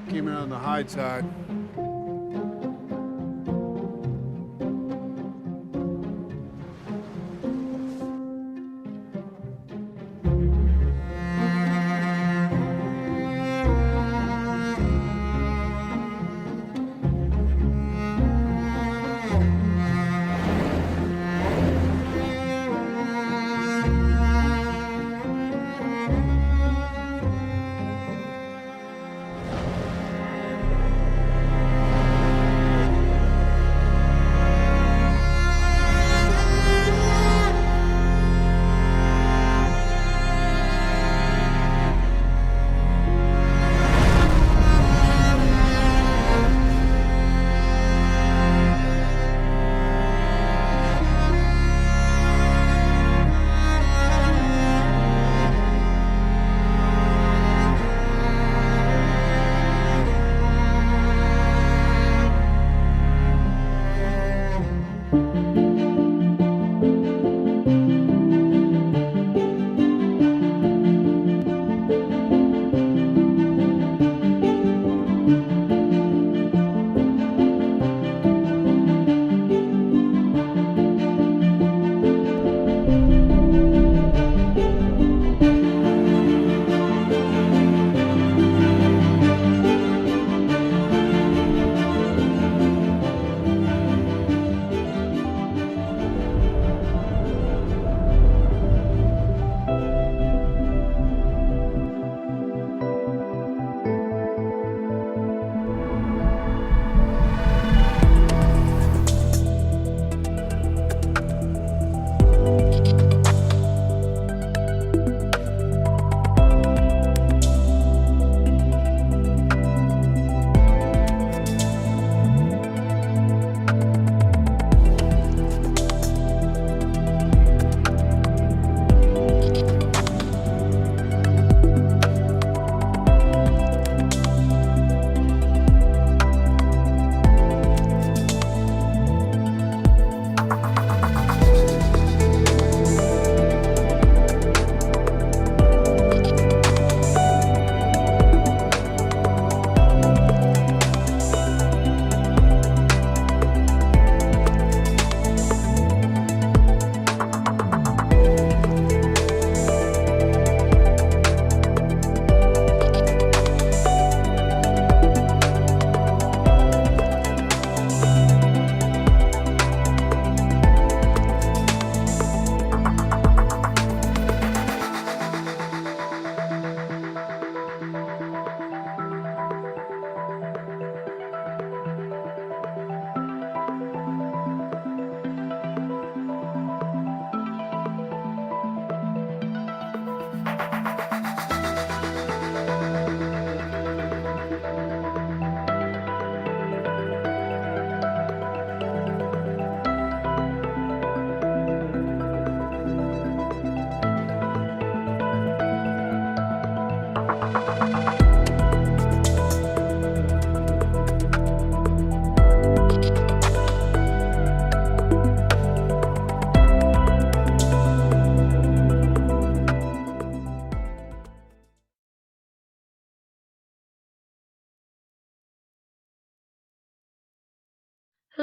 Came in on the high side.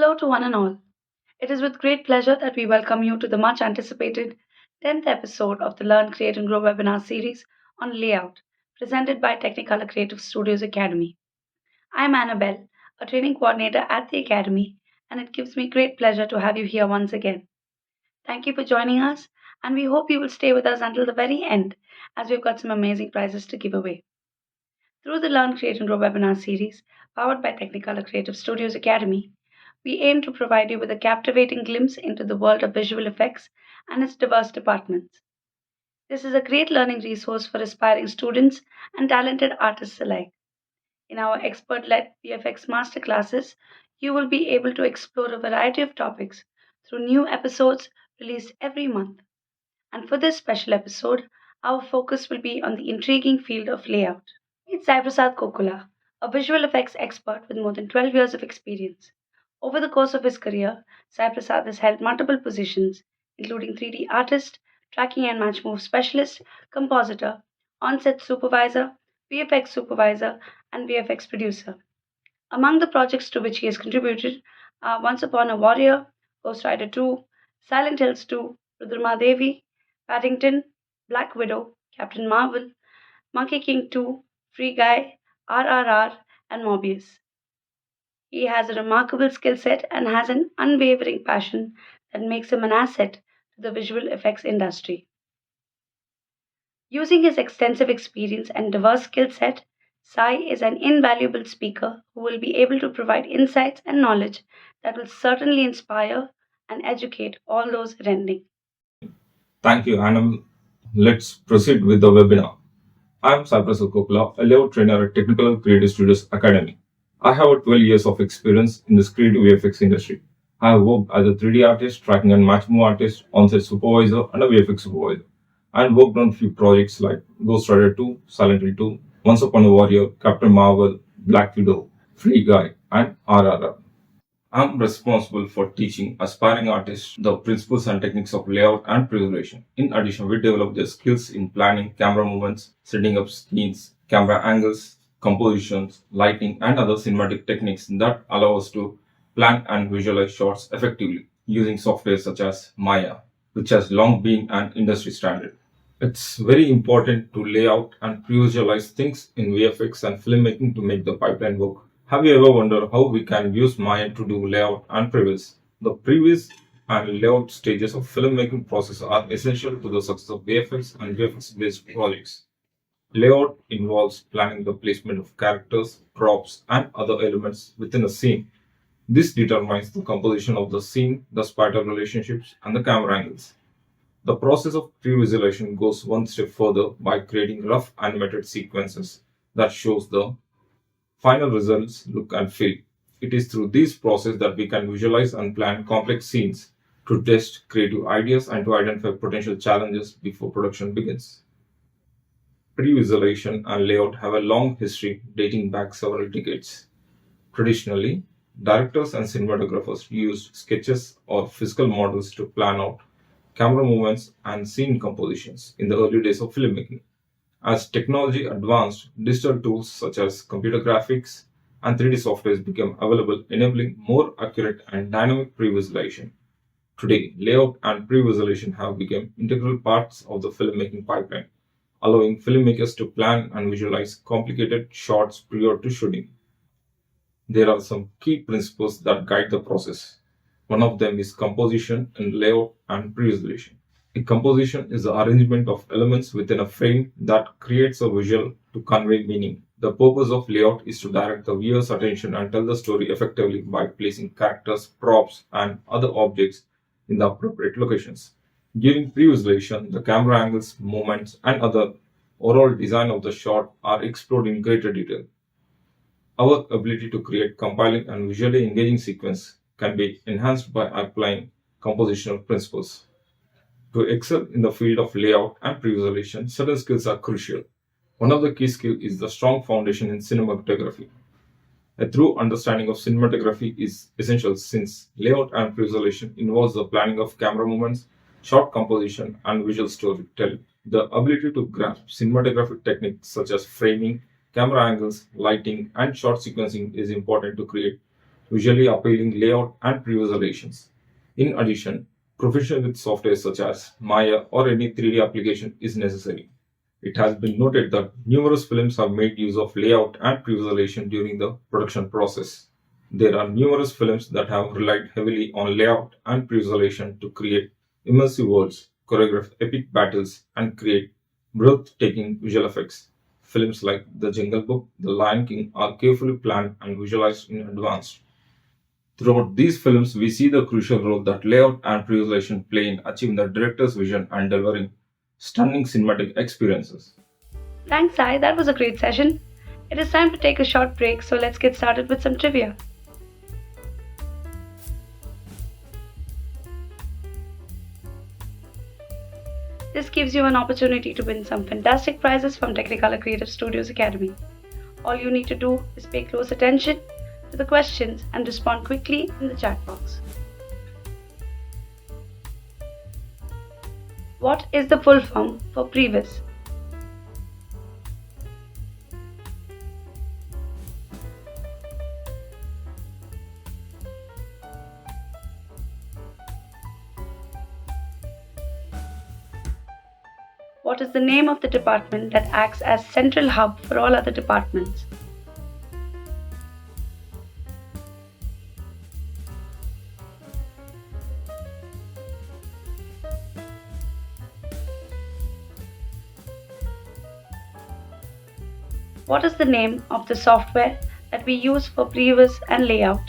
Hello to one and all. It is with great pleasure that we welcome you to the much anticipated 10th episode of the Learn, Create, and Grow webinar series on layout, presented by Technicolor Creative Studios Academy. I'm Annabelle, a training coordinator at the Academy, and it gives me great pleasure to have you here once again. Thank you for joining us, and we hope you will stay with us until the very end as we've got some amazing prizes to give away. Through the Learn, Create, and Grow webinar series, powered by Technicolor Creative Studios Academy, we aim to provide you with a captivating glimpse into the world of visual effects and its diverse departments. This is a great learning resource for aspiring students and talented artists alike. In our expert led VFX masterclasses, You will be able to explore a variety of topics through new episodes released every month. And for this special episode, our focus will be on the intriguing field of layout. Meet Sai Prasad Kokkula, a visual effects expert with more than 12 years of experience. Over the course of his career, Sai Prasad has held multiple positions, including 3D artist, tracking and match move specialist, compositor, on-set supervisor, VFX supervisor, and VFX producer. Among the projects to which he has contributed are Once Upon a Warrior, Ghost Rider 2, Silent Hills 2, Rudramadevi, Paddington, Black Widow, Captain Marvel, Monkey King 2, Free Guy, RRR, and Mobius. He has a remarkable skill set and has an unwavering passion that makes him an asset to the visual effects industry. Using his extensive experience and diverse skill set, Sai is an invaluable speaker who will be able to provide insights and knowledge that will certainly inspire and educate all those attending. Thank you, Anam. Let's proceed with the webinar. I am Sai Prasad Kokkula, a layout trainer at Technicolor Creative Studios Academy. I have 12 years of experience in the creative VFX industry. I have worked as a 3D artist, tracking and match move artist, on-set supervisor, and a VFX supervisor, and worked on few projects like Ghost Rider 2, Silent Hill 2, Once Upon a Warrior, Captain Marvel, Black Widow, Free Guy, and RRR. I'm responsible for teaching aspiring artists the principles and techniques of layout and preservation. In addition, we develop their skills in planning, camera movements, setting up scenes, camera angles, compositions, lighting, and other cinematic techniques that allow us to plan and visualize shots effectively using software such as Maya, which has long been an industry standard. It's very important to lay out and visualize things in VFX and filmmaking to make the pipeline work. Have you ever wondered how we can use Maya to do layout and previs? The previs and layout stages of filmmaking process are essential to the success of VFX and VFX-based projects. Layout involves planning the placement of characters, props, and other elements within a scene. This determines the composition of the scene, the spider relationships, and the camera angles. The process of pre-visualization goes one step further by creating rough animated sequences that shows the final results, look and feel. It is through this process that we can visualize and plan complex scenes to test creative ideas and to identify potential challenges before production begins. Pre-visualization and layout have a long history dating back several decades. Traditionally, directors and cinematographers used sketches or physical models to plan out camera movements and scene compositions in the early days of filmmaking. As technology advanced, digital tools such as computer graphics and 3D softwares became available, enabling more accurate and dynamic pre-visualization. Today, layout and pre-visualization have become integral parts of the filmmaking pipeline, allowing filmmakers to plan and visualize complicated shots prior to shooting. There are some key principles that guide the process. One of them is composition in layout and pre-visualization. A composition is the arrangement of elements within a frame that creates a visual to convey meaning. The purpose of layout is to direct the viewer's attention and tell the story effectively by placing characters, props, and other objects in the appropriate locations. During pre-visualization, the camera angles, movements, and other overall design of the shot are explored in greater detail. Our ability to create compelling and visually engaging sequence can be enhanced by applying compositional principles. To excel in the field of layout and pre-visualization, certain skills are crucial. One of the key skills is the strong foundation in cinematography. A true understanding of cinematography is essential since layout and pre-visualization involves the planning of camera movements, shot composition, and visual storytelling. The ability to grasp cinematographic techniques such as framing, camera angles, lighting, and shot sequencing is important to create visually appealing layout and pre-visualizations. In addition, proficiency with software such as Maya or any 3D application is necessary. It has been noted that numerous films have made use of layout and pre-visualization during the production process. There are numerous films that have relied heavily on layout and pre-visualization to create immersive worlds, choreograph epic battles, and create breathtaking visual effects. Films like The Jungle Book, The Lion King are carefully planned and visualized in advance. Throughout these films, we see the crucial role that layout and pre-visualization play in achieving the director's vision and delivering stunning cinematic experiences. Thanks, Sai. That was a great session. It is time to take a short break, so let's get started with some trivia. This gives you an opportunity to win some fantastic prizes from Technicolor Creative Studios Academy. All you need to do is pay close attention to the questions and respond quickly in the chat box. What is the full form for Previs? What is the name of the department that acts as central hub for all other departments? What is the name of the software that we use for Previs and layout?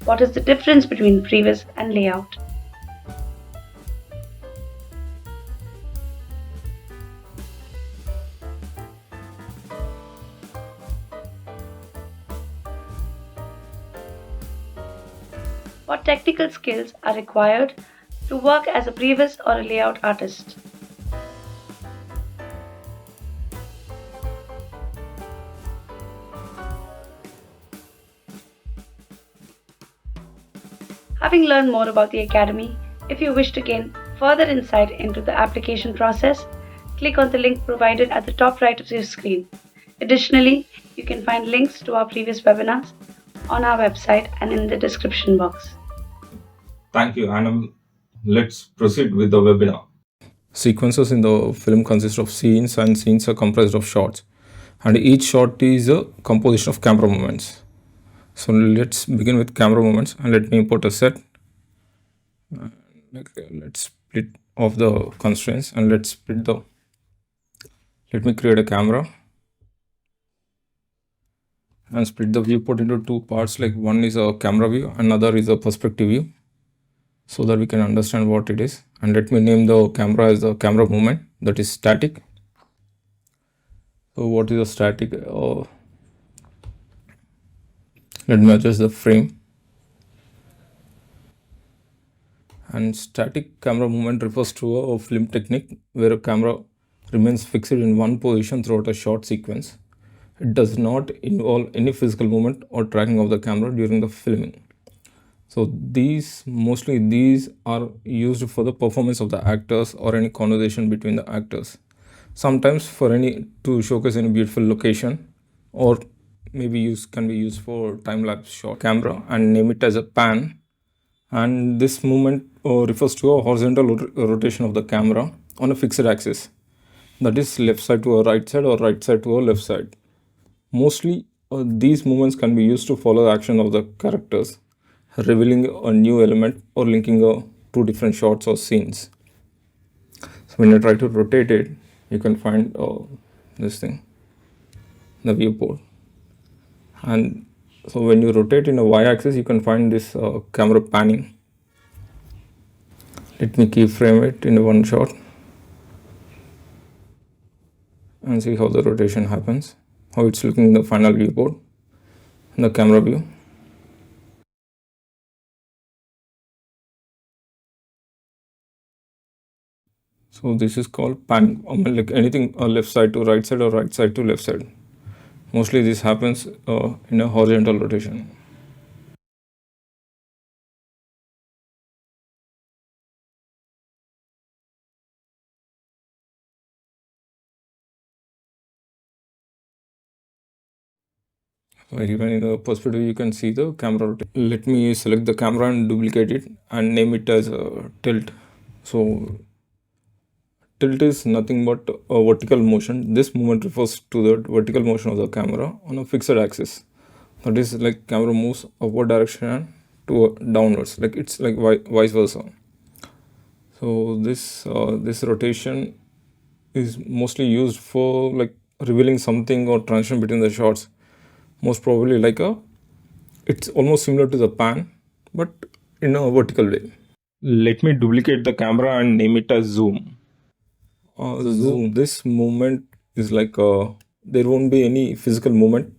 What is the difference between Previs and layout? What technical skills are required to work as a Previs or a layout artist? Having learned more about the Academy, if you wish to gain further insight into the application process, click on the link provided at the top right of your screen. Additionally, you can find links to our previous webinars on our website and in the description box. Thank you, Anam. Let's proceed with the webinar. Sequences in the film consist of scenes, and scenes are comprised of shots. And each shot is a composition of camera movements. So let's begin with camera movements, and let me import a set. Let's split off the constraints, and let me create a camera and split the viewport into two parts, like one is a camera view, another is a perspective view, so that we can understand what it is. And let me name the camera as the camera movement, that is static. So what is a static? Let me adjust the frame. And static camera movement refers to a film technique where a camera remains fixed in one position throughout a short sequence. It does not involve any physical movement or tracking of the camera during the filming. So these are used for the performance of the actors or any conversation between the actors. Sometimes to showcase any beautiful location, or maybe can be used for time-lapse shot. Camera and name it as a pan. And this movement refers to a horizontal rotation of the camera on a fixed axis. That is left side to a right side or right side to a left side. Mostly these movements can be used to follow the action of the characters, revealing a new element or linking two different shots or scenes. So when you try to rotate it, you can find this thing, the viewport. And so when you rotate in a y-axis, you can find this camera panning. Let me keyframe it in one shot and see how the rotation happens, how it's looking in the final viewport, in the camera view. So this is called pan, like anything left side to right side or right side to left side. Mostly this happens in a horizontal rotation. So even in the perspective, you can see the camera rotation. Let me select the camera and duplicate it and name it as tilt. So tilt is nothing but a vertical motion. This movement refers to the vertical motion of the camera on a fixed axis. That is like camera moves upward direction to downwards, like it's like vice versa. So this rotation is mostly used for like revealing something or transition between the shots. Most probably it's almost similar to the pan, but in a vertical way. Let me duplicate the camera and name it as zoom. The zoom, this movement is like there won't be any physical movement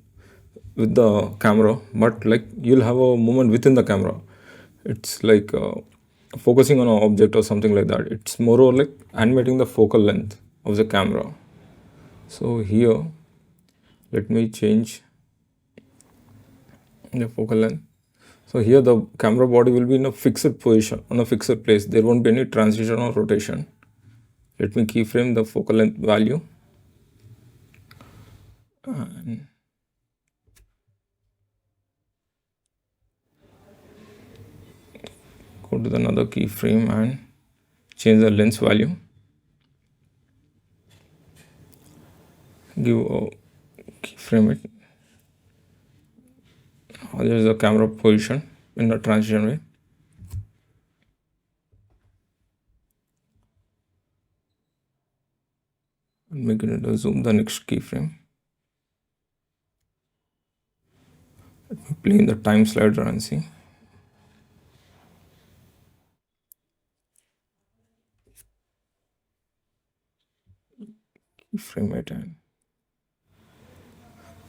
with the camera, but like you'll have a movement within the camera. It's like focusing on an object or something like that. It's more or like animating the focal length of the camera. So here, let me change the focal length. So here the camera body will be in a fixed position, on a fixed place. There won't be any transition or rotation. Let me keyframe the focal length value. And go to another keyframe and change the lens value. Give a keyframe it. There is the camera position in the transition way. Make it into zoom, the next keyframe. Let me play in the time slider and see. Keyframe it and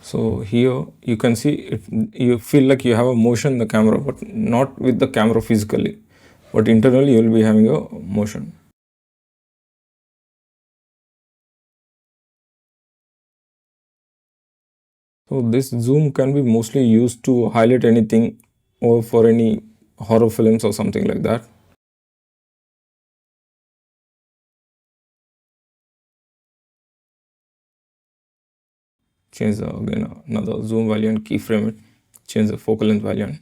so here you can see it, you feel like you have a motion in the camera, but not with the camera physically, but internally you will be having a motion. So this zoom can be mostly used to highlight anything or for any horror films or something like that. Change again another zoom value and keyframe it. Change the focal length value.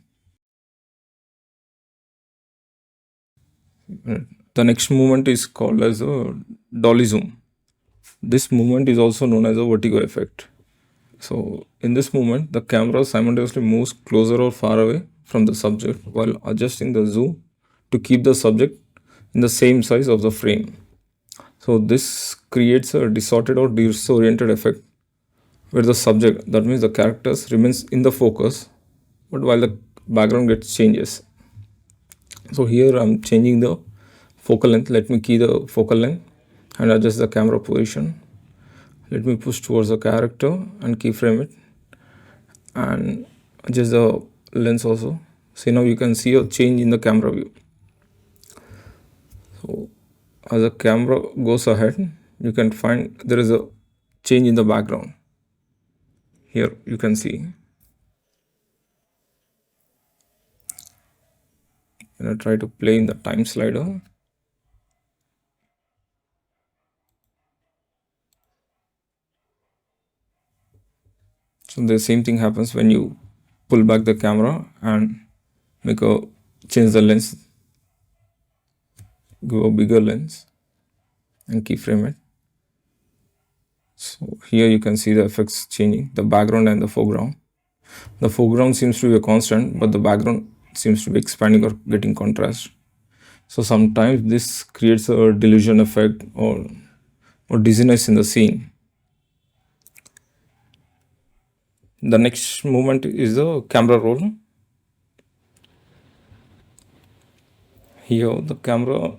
The next movement is called as a dolly zoom. This movement is also known as a vertigo effect. So in this movement, the camera simultaneously moves closer or far away from the subject while adjusting the zoom to keep the subject in the same size of the frame. So this creates a distorted or disoriented effect where the subject, that means the characters, remains in the focus, but while the background gets changes. So here I'm changing the focal length. Let me key the focal length and adjust the camera position. Let me push towards the character and keyframe it and adjust the lens also. See, now you can see a change in the camera view. So as the camera goes ahead, you can find there is a change in the background. Here you can see. And I try to play in the time slider. So the same thing happens when you pull back the camera and change the lens, give a bigger lens and keyframe it. So here you can see the effects changing, the background and the foreground. The foreground seems to be a constant, but the background seems to be expanding or getting contrast. So sometimes this creates a delusion effect or dizziness in the scene. The next movement is the camera roll. Here the camera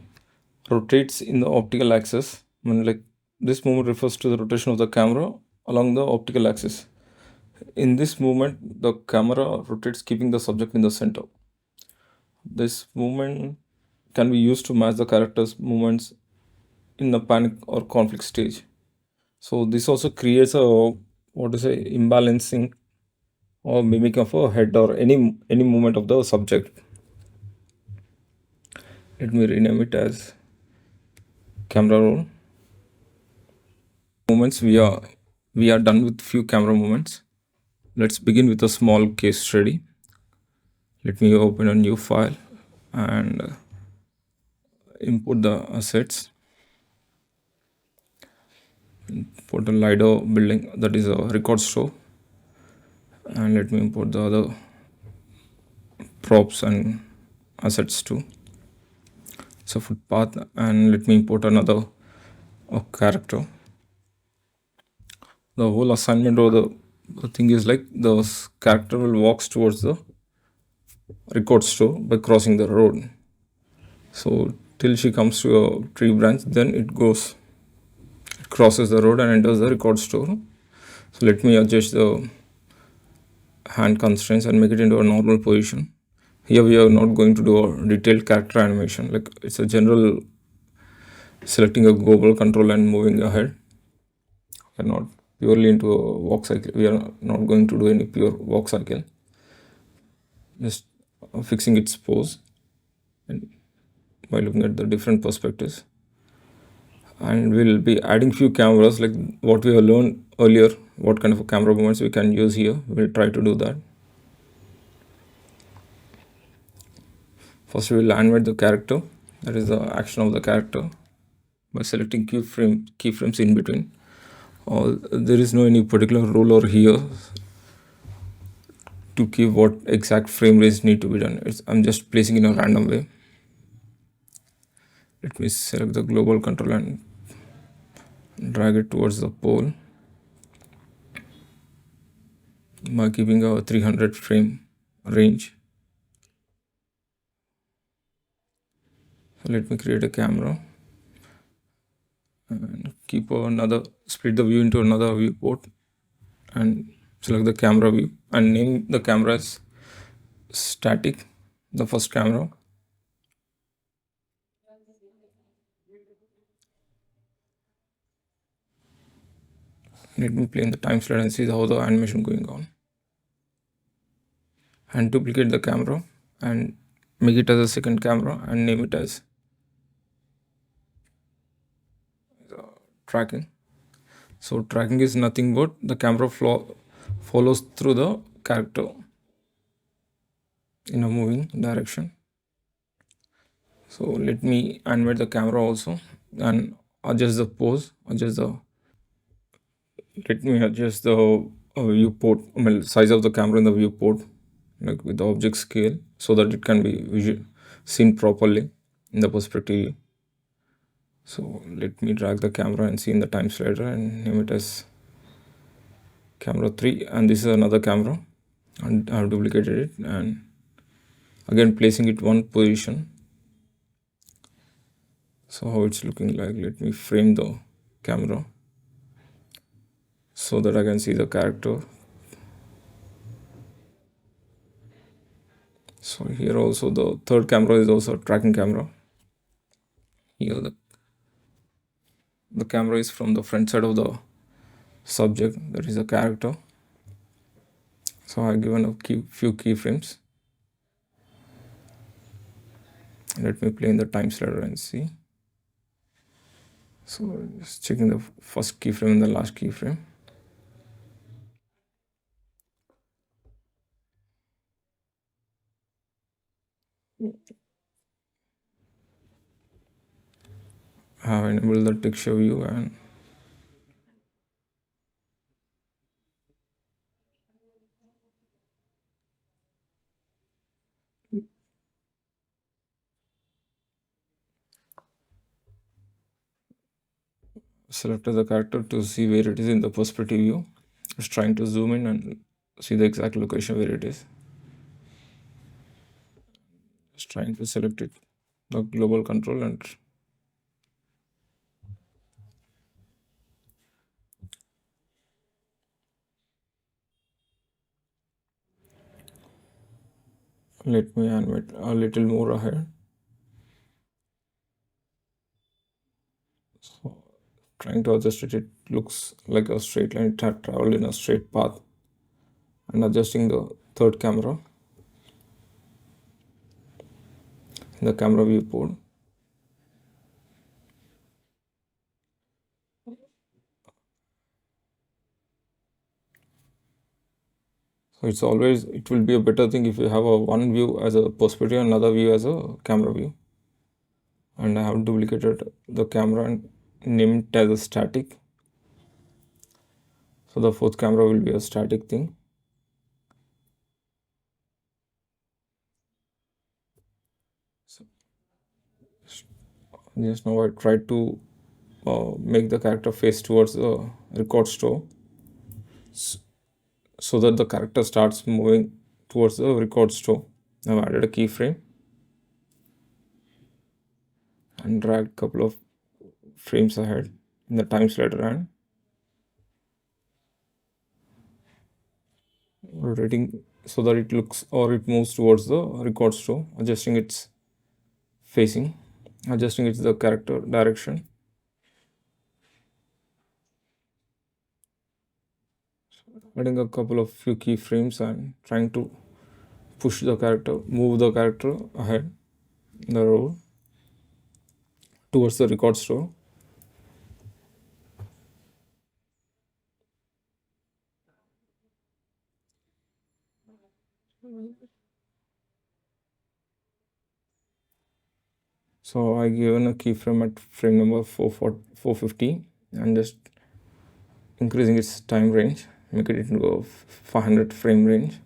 rotates in the optical axis. Like this movement refers to the rotation of the camera along the optical axis. In this movement, the camera rotates, keeping the subject in the center. This movement can be used to match the character's movements in the panic or conflict stage. So this also creates a imbalancing or mimic of a head or any movement of the subject. Let me rename it as camera roll. Moments, we are done with few camera movements. Let's begin with a small case study. Let me open a new file and import the assets. Import the Lido building, that is a record store, and let me import the other props and assets too. So footpath, and let me import another character. The whole assignment or the thing is like the character will walk towards the record store by crossing the road. So till she comes to a tree branch, then it goes. crosses the road and enters the record store. So let me adjust the hand constraints and make it into a normal position. Here we are not going to do a detailed character animation, like it's a general selecting a global control and moving ahead. We are not purely into a walk cycle. We are not going to do any pure walk cycle. Just fixing its pose and by looking at the different perspectives. And we'll be adding few cameras like what we have learned earlier, what kind of camera movements we can use here. We'll try to do that. First we will animate the character, that is the action of the character, by selecting keyframes in between. There is no any particular rule over here to keep what exact frame rates need to be done. I'm just placing in a random way. Let me select the global control and drag it towards the pole by keeping a 300 frame range. So let me create a camera and split the view into another viewport and select the camera view and name the camera as static, the first camera. Let me play in the time slide and see how the animation going on. And duplicate the camera and make it as a second camera and name it as tracking. So tracking is nothing but the camera follows through the character in a moving direction. So let me animate the camera also and adjust the pose, let me adjust the viewport, size of the camera in the viewport, like with the object scale, so that it can be seen properly in the perspective view. So let me drag the camera and see in the time slider and name it as camera 3, and this is another camera, and I have duplicated it and again placing it one position. So how it's looking like, let me frame the camera so that I can see the character. So here also the third camera is also a tracking camera. Here the camera is from the front side of the subject, that is a character. So I've given a few keyframes. Let me play in the time slider and see. So just checking the first keyframe and the last keyframe. I have enabled the texture view and selected the character to see where it is in the perspective view. Just trying to zoom in and see the exact location where it is. Just trying to select it, the global control, and let me animate a little more ahead. So trying to adjust it, it looks like a straight line, it had traveled in a straight path. And adjusting the third camera in the camera viewport. So it will be a better thing if you have one view as a perspective, another view as a camera view. And I have duplicated the camera and named it as a static. So the fourth camera will be a static thing. So just now I tried to make the character face towards the record store so that the character starts moving towards the record store. I've added a keyframe and dragged a couple of frames ahead in the time slider and rotating so that it looks or it moves towards the record store, adjusting its facing, adjusting its the character direction. Adding a couple of few keyframes and trying to push the character, move the character ahead in the road towards the record store. So I given a keyframe at frame number 450 and just increasing its time range, make it into a 500 frame range.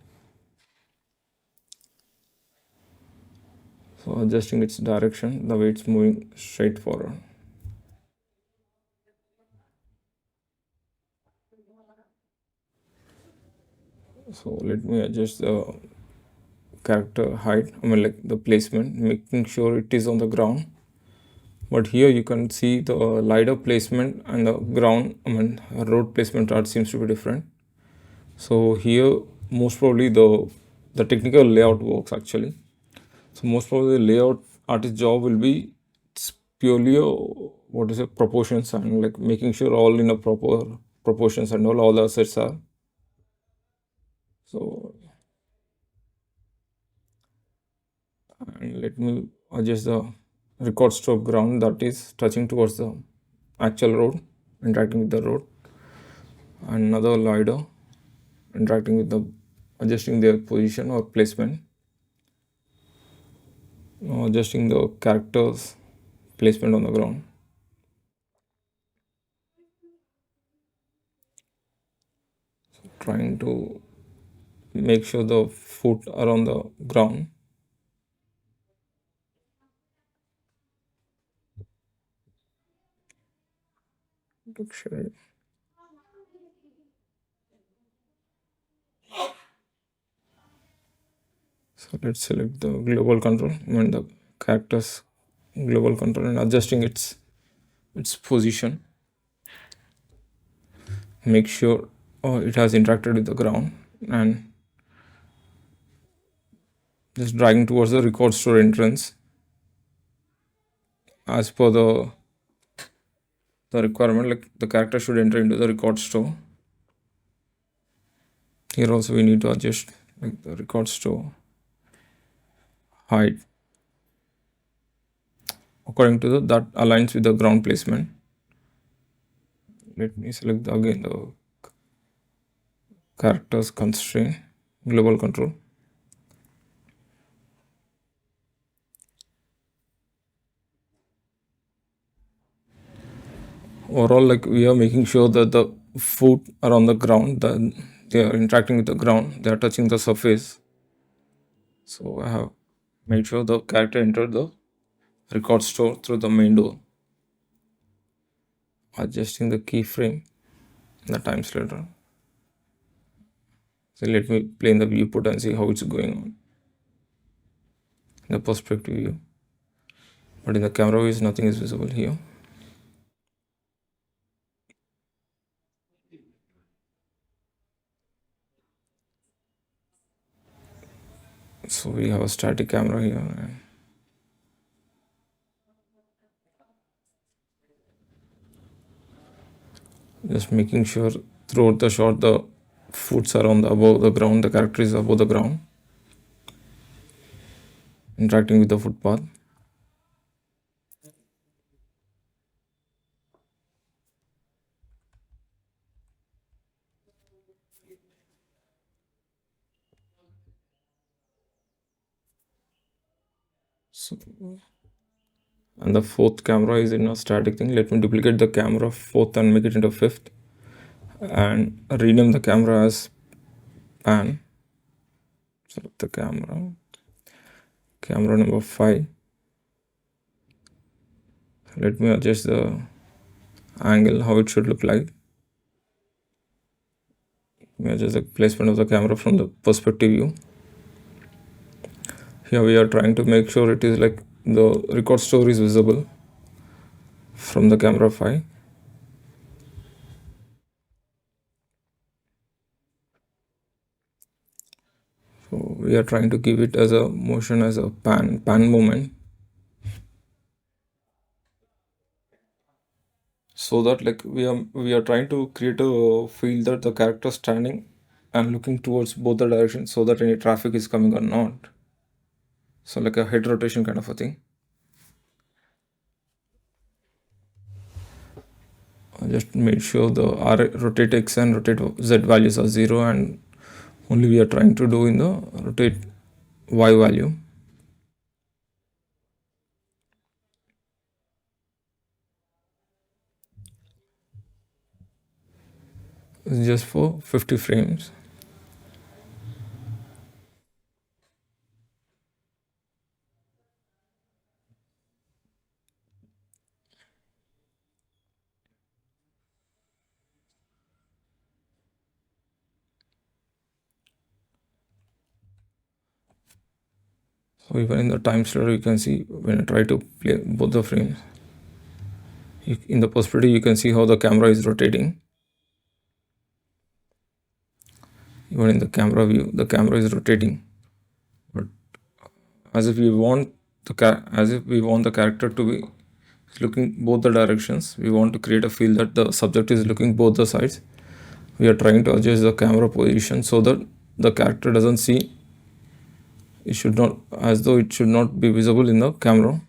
So adjusting its direction, the way it's moving straight forward. So let me adjust the character height, like the placement, making sure it is on the ground. But here you can see the LiDAR placement and the ground, road placement art seems to be different. So here most probably the technical layout works actually. So most probably the layout artist job will be purely proportions and like making sure all in a proper proportions and all the assets are. So and let me adjust the record stroke ground that is touching towards the actual road, interacting with the road. Another LiDAR interacting with the adjusting their position or placement. Now adjusting the characters placement on the ground. So trying to make sure the foot are on the ground. Sure. So let's select the global control and the characters global control and adjusting its position. Make sure it has interacted with the ground and just dragging towards the record store entrance as per the requirement, like the character should enter into the record store. Here also we need to adjust like the record store height according to that aligns with the ground placement. Let me select again the characters constraint global control. Overall, like we are making sure that the foot are on the ground, that they are interacting with the ground, they are touching the surface. So I have made sure the character entered the record store through the main door. Adjusting the keyframe, the time slider. So let me play in the viewport and see how it's going on. The perspective view. But in the camera view, nothing is visible here. So we have a static camera here. Just making sure throughout the shot the foots are on the above the ground, the character is above the ground, interacting with the footpath. So, and the fourth camera is in a static thing. Let me duplicate the camera fourth and make it into fifth and rename the camera as pan. Select the camera number 5. Let me adjust the angle, how it should look like. Let me adjust the placement of the camera from the perspective view. Here we are trying to make sure it is like the record store is visible from the camera 5. we are trying to give it as a motion as a pan movement, so that like we are trying to create a feel that the character standing and looking towards both the directions, so that any traffic is coming or not. So like a head rotation kind of a thing. I just made sure the rotate x and rotate z values are 0, and only we are trying to do in the rotate y value. It's just for 50 frames. So even in the time slider, you can see when I try to play both the frames, in the perspective you can see how the camera is rotating. Even in the camera view, the camera is rotating, but as if we want the character to be looking both the directions. We want to create a feel that the subject is looking both the sides. We are trying to adjust the camera position so that the character doesn't see, it should not, as though it should not be visible in the camera.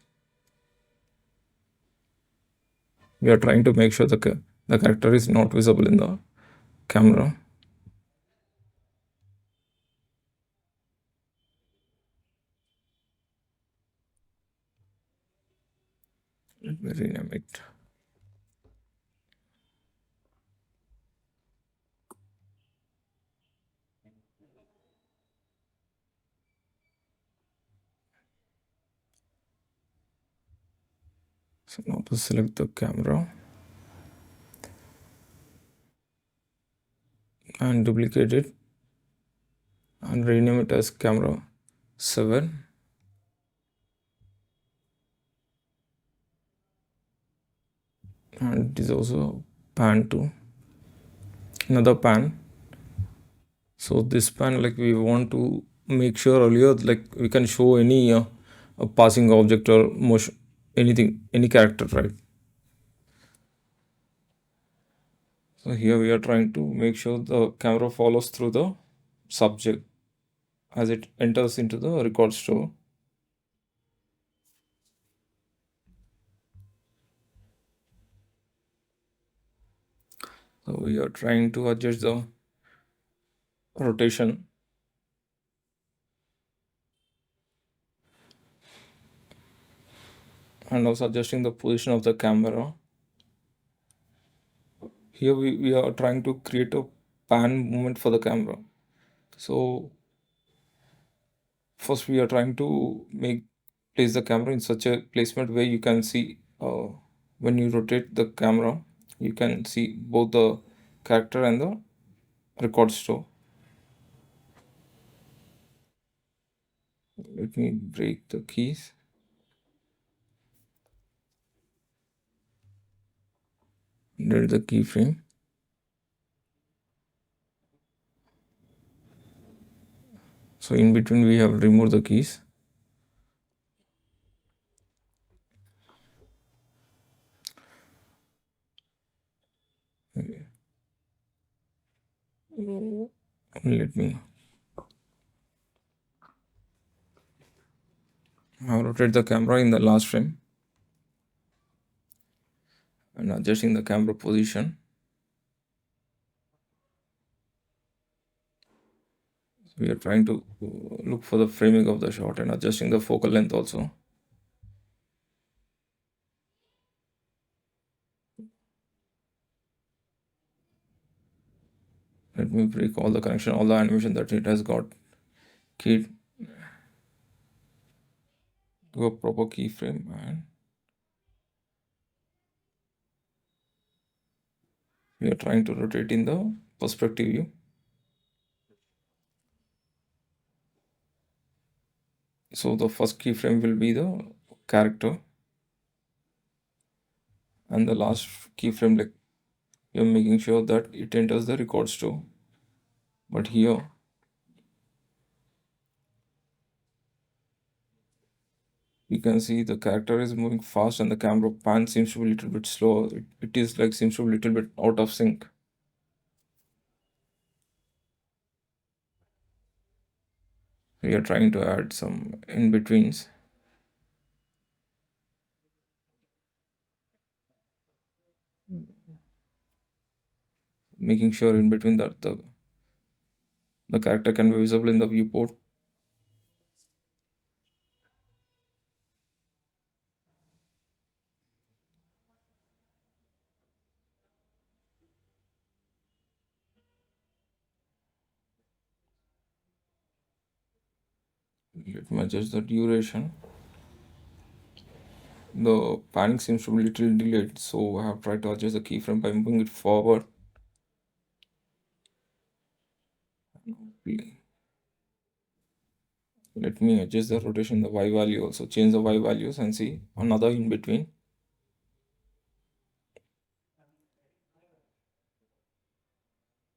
We are trying to make sure the character is not visible in the camera. Let me rename it. So now to select the camera and duplicate it and rename it as camera 7. And it is also pan 2, another pan. So this pan, like we want to make sure earlier, like we can show any a passing object or motion, anything, any character, right? So here we are trying to make sure the camera follows through the subject as it enters into the record store. So we are trying to adjust the rotation and also adjusting the position of the camera. Here we are trying to create a pan movement for the camera. So first we are trying to place the camera in such a placement where you can see when you rotate the camera, you can see both the character and the record store. Let me break the keys. There is the keyframe. So in between we have removed the keys. Let me rotate the camera in the last frame and adjusting the camera position. We are trying to look for the framing of the shot and adjusting the focal length also. Let me break all the connection, all the animation that it has got keyed to a proper keyframe, and we are trying to rotate in the perspective view. So the first keyframe will be the character, and the last keyframe, like we are making sure that it enters the record store. But here you can see the character is moving fast and the camera pan seems to be a little bit slow. It is like seems to be a little bit out of sync. We are trying to add some in-betweens. Making sure in between that the character can be visible in the viewport. Let me adjust the duration. The panning seems to be a little delayed, so I have tried to adjust the keyframe by moving it forward. Let me adjust the rotation, the Y value also. Change the Y values and see another in between.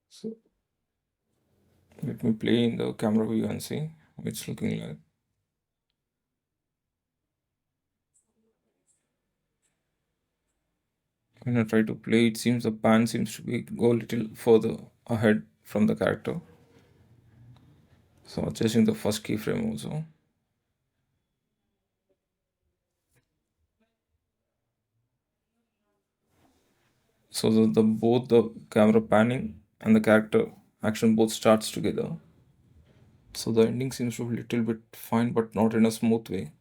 So let me play in the camera view and see how it's looking like. When I try to play, it seems the pan seems to be go a little further ahead from the character. So adjusting the first keyframe also. So the both the camera panning and the character action both starts together. So the ending seems to be a little bit fine, but not in a smooth way.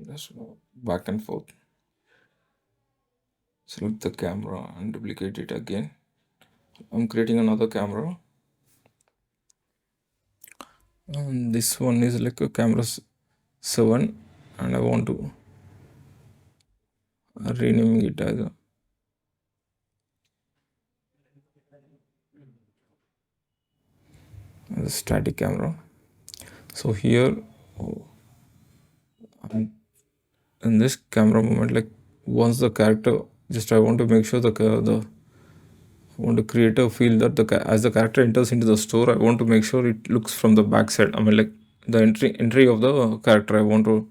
Just back and forth. Select the camera and duplicate it again. I'm creating another camera. And this one is like a camera 7, and I want to renaming it as a static camera. So here in this camera moment, like once the character, just I want to make sure the I want to create a feel that as the character enters into the store, I want to make sure it looks from the back side. I mean, like the entry of the character. I want to.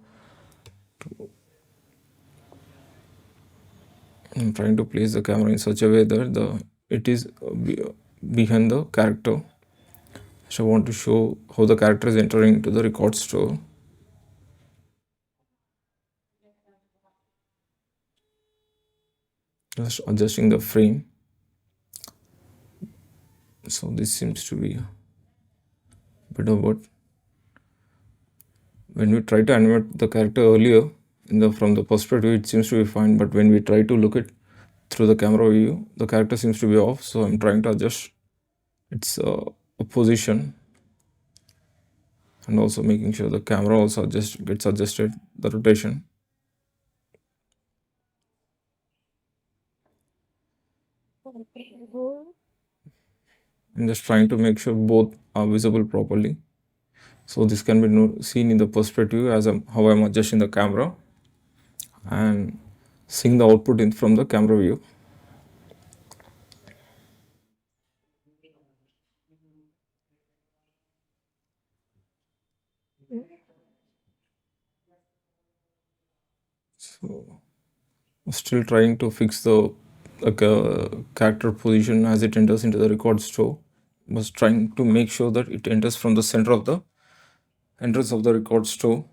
I'm trying to place the camera in such a way that it is behind the character. So I want to show how the character is entering into the record store. Just adjusting the frame. So this seems to be a bit of what when we try to animate the character earlier from the perspective, it seems to be fine, but when we try to look it through the camera view, the character seems to be off. So I'm trying to adjust its position, and also making sure the camera also gets adjusted the rotation. I'm just trying to make sure both are visible properly. So this can be seen in the perspective as how I'm adjusting the camera and seeing the output from the camera view. So still trying to fix the character position as it enters into the record store. Was trying to make sure that it enters from the center of the entrance of the record store.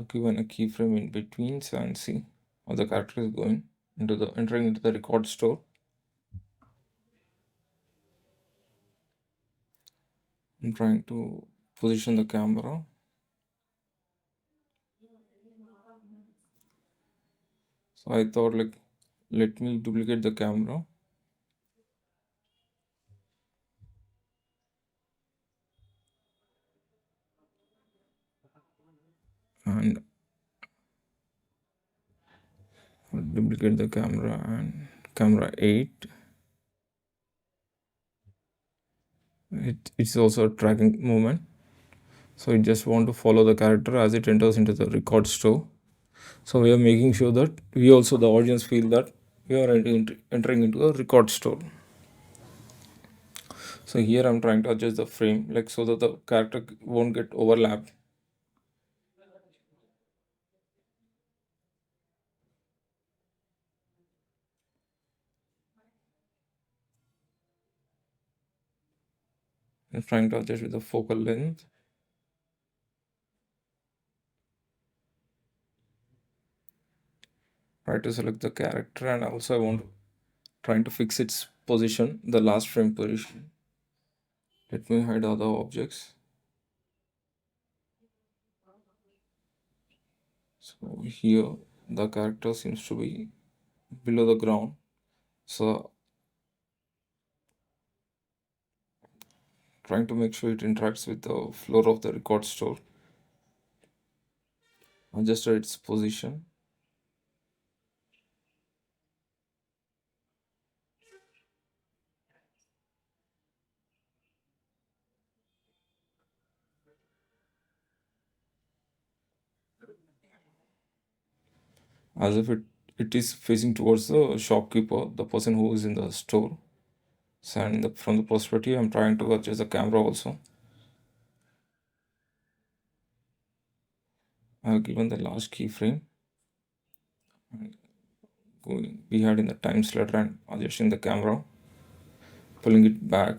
Given a keyframe in between, so and see how the character is going entering into the record store. I'm trying to position the camera. So I thought like let me duplicate the camera and duplicate the camera and camera 8. It's also a tracking movement. So you just want to follow the character as it enters into the record store. So we are making sure that we also, the audience, feel that we are entering into a record store. So here I'm trying to adjust the frame like so that the character won't get overlapped. I'm trying to adjust with the focal length. Try to select the character, and also I want trying to fix its position, the last frame position. Let me hide other objects. So here the character seems to be below the ground. So trying to make sure it interacts with the floor of the record store. Adjusted its position. As if it is facing towards the shopkeeper, the person who is in the store. So and from the perspective, I'm trying to adjust the camera also. I have given the last keyframe. Going behind in the time slider and adjusting the camera, pulling it back.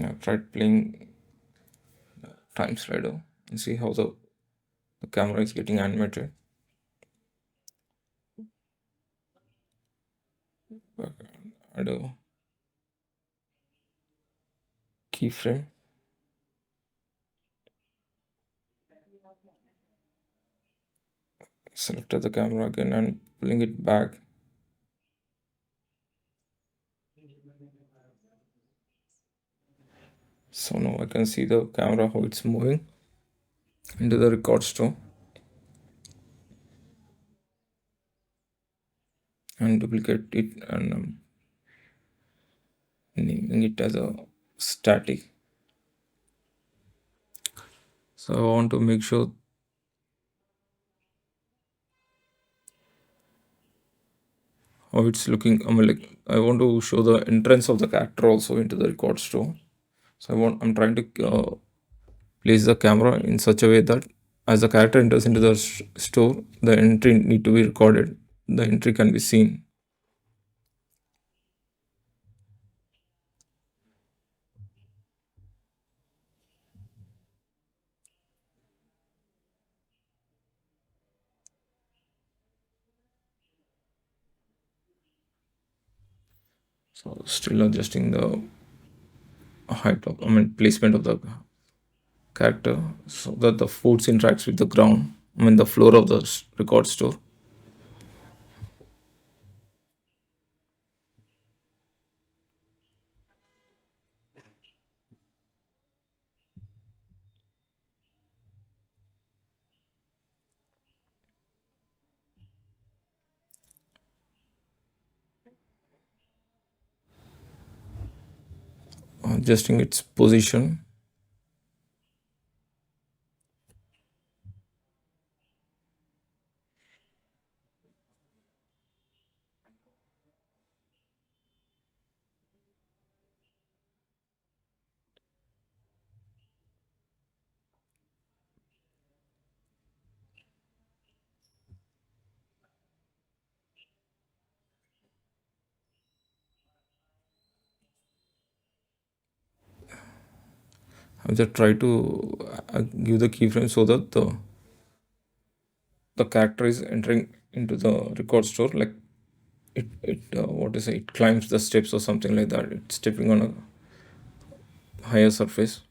I've tried playing the time slider and see how the camera is getting animated. Add a keyframe. Selected the camera again and pulling it back. So now I can see the camera how it's moving into the record store and duplicate it and naming it as a static. So I want to make sure how it's looking. I mean, like I want to show the entrance of the character also into the record store. So I'm trying to place the camera in such a way that as the character enters into the store, the entry need to be recorded. The entry can be seen. So still adjusting the height of, I mean, placement of the character so that the foods interacts with the ground. I mean, the floor of the record store. Adjusting its position. I just try to give the keyframe so that the character is entering into the record store like it what is it, it climbs the steps or something like that. It's stepping on a higher surface.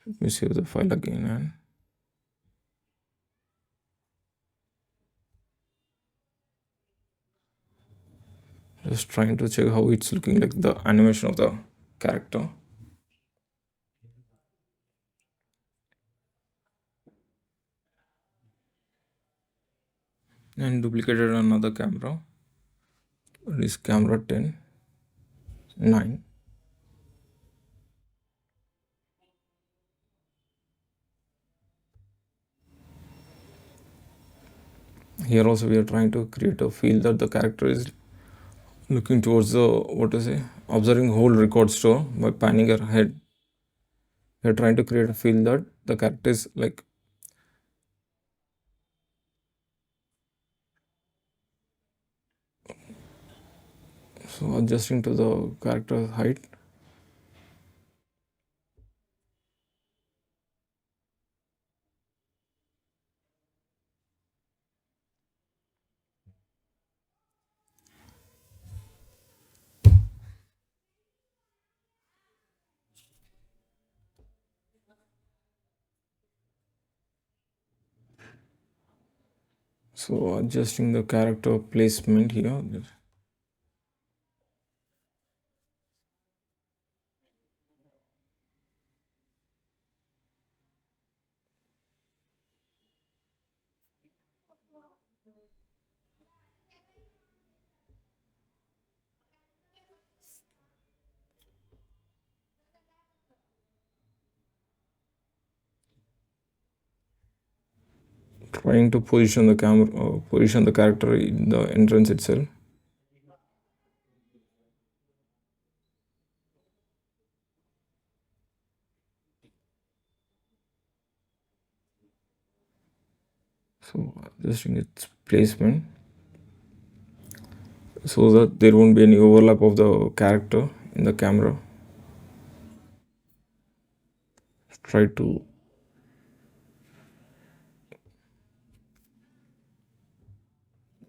Let me save the file again and Just trying to check how it's looking like the animation of the character. And duplicated another camera. This camera 10, 9. Here also we are trying to create a feel that the character is looking towards the, what to say, observing whole record store by panning her head. We are trying to create a feel that the character is like, so adjusting to the character height. So adjusting the character placement here. Trying to position the camera, position the character in the entrance itself. So adjusting its placement so that there won't be any overlap of the character in the camera. Try to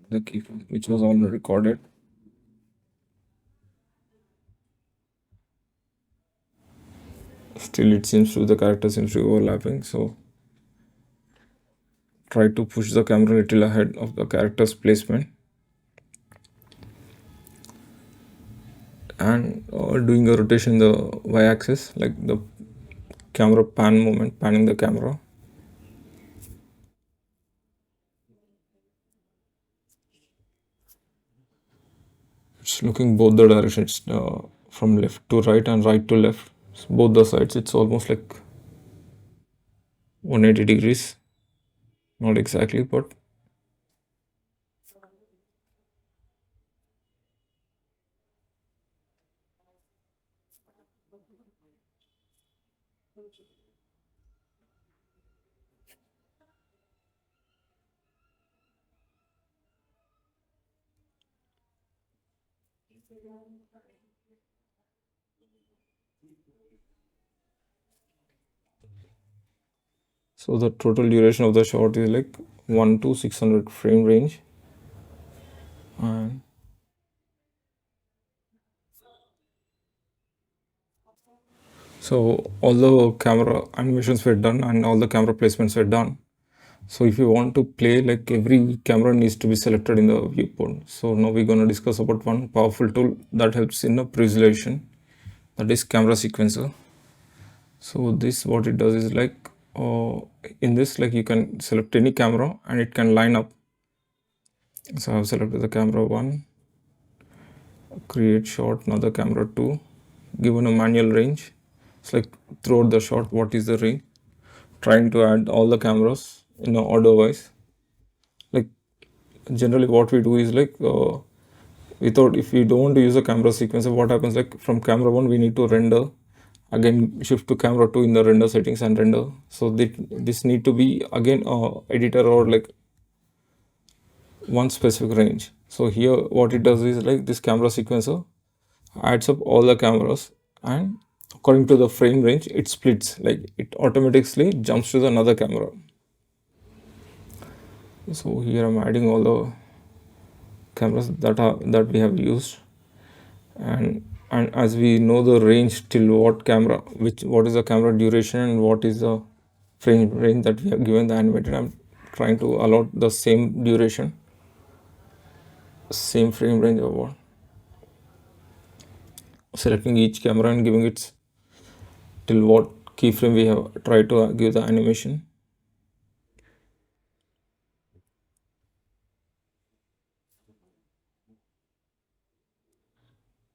the keyframe which was already recorded. Still it seems to, the character seems to be overlapping, so try to push the camera a little ahead of the character's placement and doing a rotation in the y-axis, like the camera pan movement, panning the camera. It's looking both the directions, from left to right and right to left, so both the sides. It's almost like 180 degrees, not exactly, but so the total duration of the shot is like 1 to 600 frame range. And so all the camera animations were done and all the camera placements were done. So if you want to play, like every camera needs to be selected in the viewport. So now we're going to discuss about one powerful tool that helps in the visualization, that is camera sequencer. So this, what it does is like, in this, like you can select any camera and it can line up. So I've selected the camera 1, create shot, now the camera 2, given a manual range. It's like throughout the shot, what is the range? Trying to add all the cameras in order wise. Like generally what we do is like, if we don't want to use a camera sequencer, what happens, like from camera 1 we need to render, again shift to camera 2 in the render settings and render. So this need to be again editor or like one specific range. So here what it does is like this camera sequencer adds up all the cameras and according to the frame range it splits, like it automatically jumps to the another camera. So here I'm adding all the cameras that we have used, and as we know the range till what camera, what is the camera duration and what is the frame range that we have given the animated, I'm trying to allot the same duration, same frame range or what. selecting each camera and giving it till what keyframe we have tried to give the animation.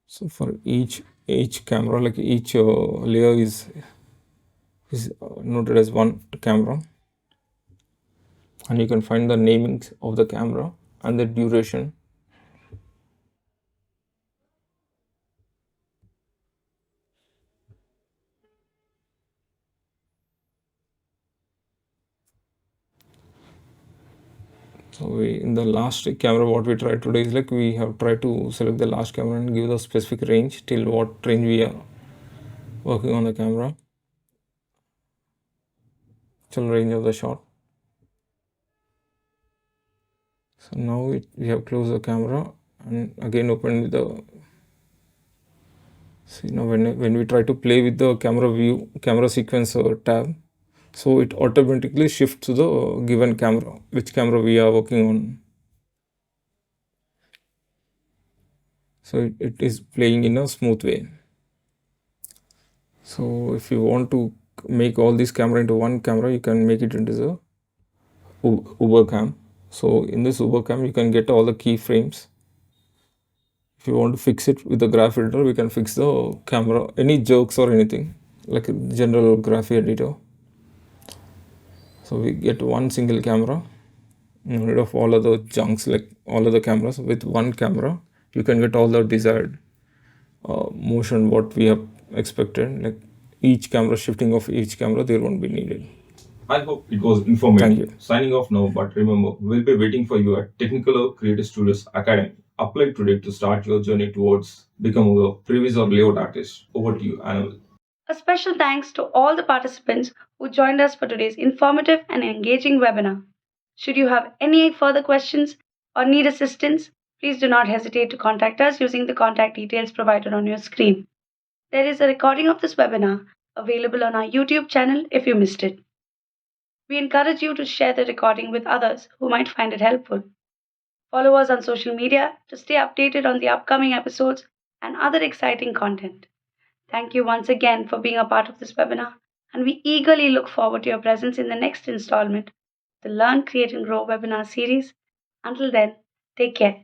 So for each camera, like each layer is noted as one camera, and you can find the namings of the camera and the duration. So in the last camera, what we tried today is like we have tried to select the last camera and give the specific range till what range we are working on the camera, till range of the shot. So now we have closed the camera and again open with the. See now when we try to play with the camera sequence tab, so it automatically shifts to the given camera, which camera we are working on. So it is playing in a smooth way. So if you want to make all these camera into one camera, you can make it into the Ubercam. So in this Ubercam, you can get all the keyframes. If you want to fix it with the graph editor, we can fix the camera, any jerks or anything, like a general graph editor. So we get one single camera, rid of all other junks, like all other cameras. With one camera, you can get all the desired motion what we have expected. Like each camera, shifting of each camera, there won't be needed. I hope it was informative. Thank you. Signing off now, but remember, we'll be waiting for you at Technicolor Creative Studios Academy. Apply today to start your journey towards becoming a previs or layout artist. Over to you, Anil. A special thanks to all the participants who joined us for today's informative and engaging webinar. Should you have any further questions or need assistance, please do not hesitate to contact us using the contact details provided on your screen. There is a recording of this webinar available on our YouTube channel if you missed it. We encourage you to share the recording with others who might find it helpful. Follow us on social media to stay updated on the upcoming episodes and other exciting content. Thank you once again for being a part of this webinar, and we eagerly look forward to your presence in the next installment of the Learn, Create and Grow webinar series. Until then, take care.